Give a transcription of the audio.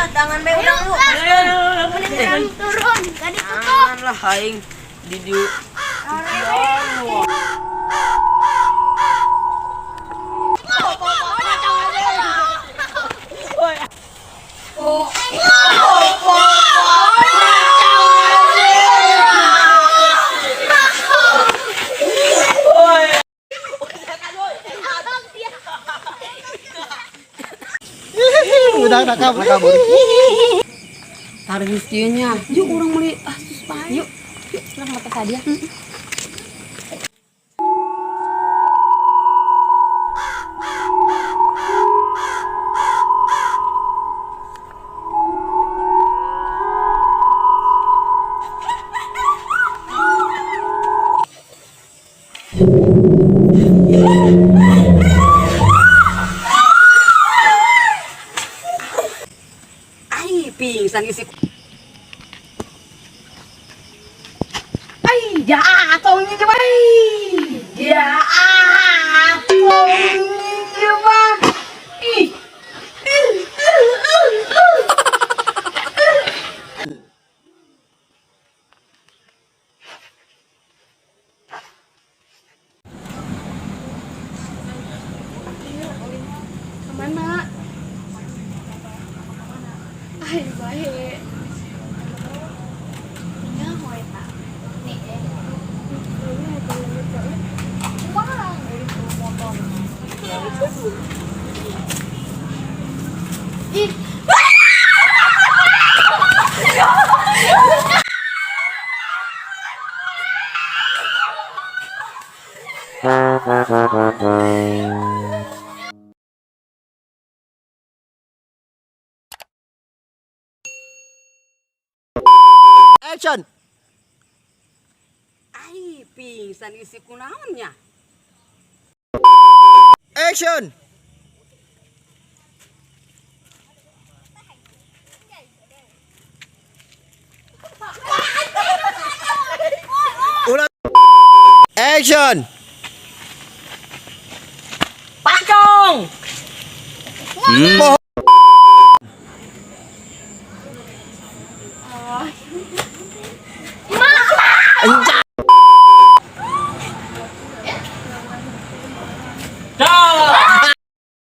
lah tangan be udah lu. Mending turun, gak ditutup. Jangan lah aing di Udah kabur. tarik miskinnya. Yuk orang beli asus payu. Yuk, kita mata saja. Ai, pingsan isi. Ai, ya, tolongin coba. Ya, tolongin coba. Ih. Kemana? Ay, baik. Ini hoy tak. Nih, Wah, itu motor. Ih. Action. Ai, pingsan isi kunaonnya. Action. Ulang. Action. Pacong. Anjay.